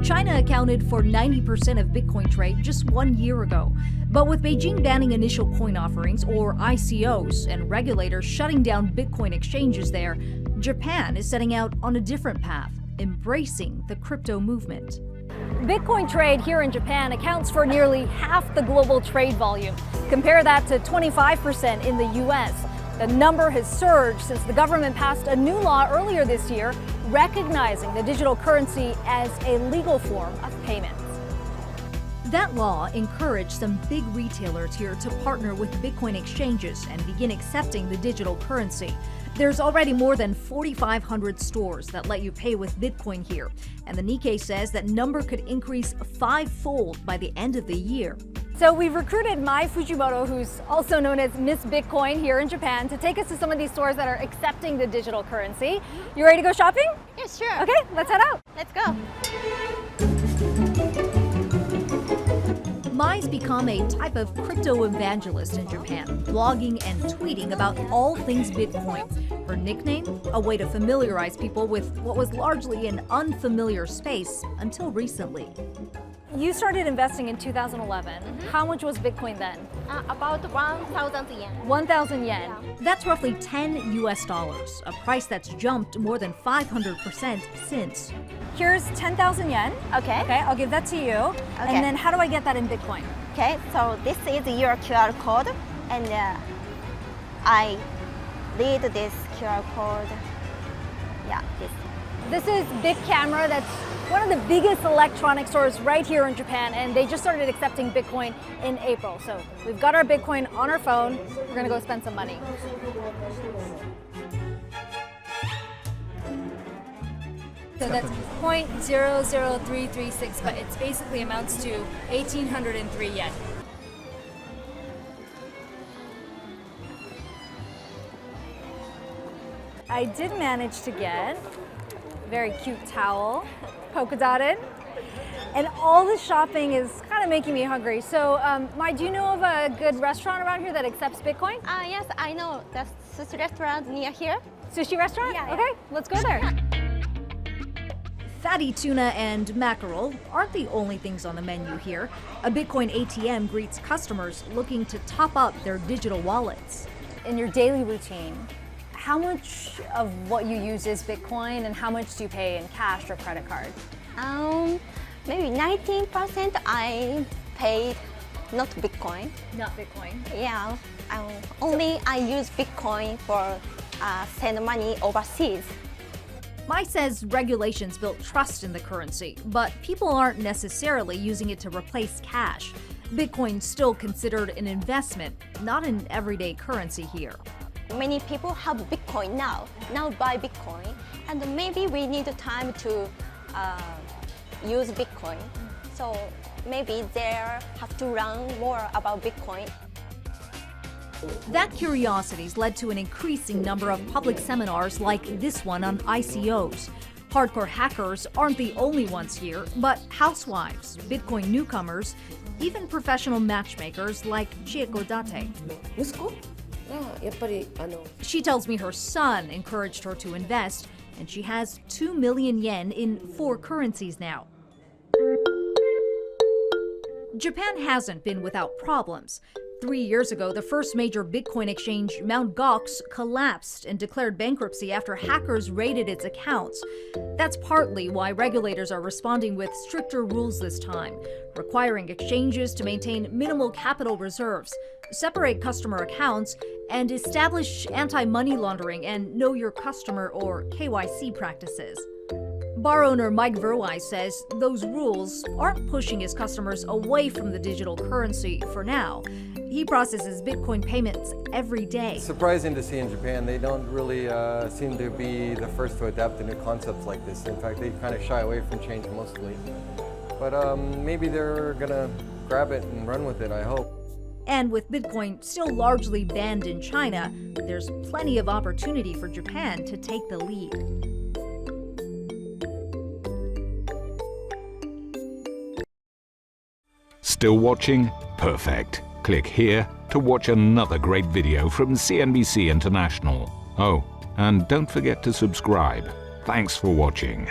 China accounted for 90% of Bitcoin trade just 1 year ago. But with Beijing banning initial coin offerings, or ICOs, and regulators shutting down Bitcoin exchanges there, Japan is setting out on a different path, embracing the crypto movement. Bitcoin trade here in Japan accounts for nearly half the global trade volume. Compare that to 25% in the US. The number has surged since the government passed a new law earlier this year recognizing the digital currency as a legal form of payment. That law encouraged some big retailers here to partner with Bitcoin exchanges and begin accepting the digital currency. There's already more than 4,500 stores that let you pay with Bitcoin here, and the Nikkei says that number could increase fivefold by the end of the year. So we've recruited Mai Fujimoto, who's also known as Miss Bitcoin here in Japan, to take us to some of these stores that are accepting the digital currency. You ready to go shopping? Yeah, sure. Okay, let's head out. Let's go. Mai's become a type of crypto evangelist in Japan, blogging and tweeting about all things Bitcoin. Her nickname, a way to familiarize people with what was largely an unfamiliar space until recently. You started investing in 2011. How much was Bitcoin then? About 1,000 yen. 1,000 yen. Yeah. That's roughly $10 US, a price that's jumped more than 500% since. Here's 10,000 yen. Okay. Okay, I'll give that to you. Okay. And then how do I get that in Bitcoin? Okay, so this is your QR code, and I read this QR code. Yeah, this. This is BitCamera. That's one of the biggest electronic stores right here in Japan, and they just started accepting Bitcoin in April. So we've got our Bitcoin on our phone. We're gonna go spend some money. So that's 0.00336, but it basically amounts to 1,803 yen. I did manage to get a very cute towel, polka dotted. And all the shopping is kind of making me hungry. So, Mai, do you know of a good restaurant around here that accepts Bitcoin? Yes, I know. The sushi restaurant near here. Sushi restaurant? Yeah, yeah. Okay, let's go there. Fatty tuna and mackerel aren't the only things on the menu here. A Bitcoin ATM greets customers looking to top up their digital wallets. In your daily routine, how much of what you use is Bitcoin and how much do you pay in cash or credit card? Maybe 19% I paid not Bitcoin. Not Bitcoin. Yeah, only I use Bitcoin for send money overseas. Mai says regulations built trust in the currency, but people aren't necessarily using it to replace cash. Bitcoin's still considered an investment, not an everyday currency here. Many people have Bitcoin now buy Bitcoin, and maybe we need time to use Bitcoin. So maybe they have to learn more about Bitcoin. That curiosity's led to an increasing number of public seminars like this one on ICOs. Hardcore hackers aren't the only ones here, but housewives, Bitcoin newcomers, even professional matchmakers like Chieko Date. 息子がやっぱり She tells me her son encouraged her to invest, and she has 2 million yen in 4 currencies now. Japan hasn't been without problems. 3 years ago, the first major Bitcoin exchange, Mt. Gox, collapsed and declared bankruptcy after hackers raided its accounts. That's partly why regulators are responding with stricter rules this time, requiring exchanges to maintain minimal capital reserves, separate customer accounts, and establish anti-money laundering and know your customer or KYC practices. Bar owner Mike Verwij says those rules aren't pushing his customers away from the digital currency for now. He processes Bitcoin payments every day. It's surprising to see in Japan. They don't really seem to be the first to adapt to new concepts like this. In fact, they kind of shy away from change mostly. But maybe they're gonna grab it and run with it, I hope. And with Bitcoin still largely banned in China, there's plenty of opportunity for Japan to take the lead. Still watching? Perfect. Click here to watch another great video from CNBC International. Oh, and don't forget to subscribe. Thanks for watching.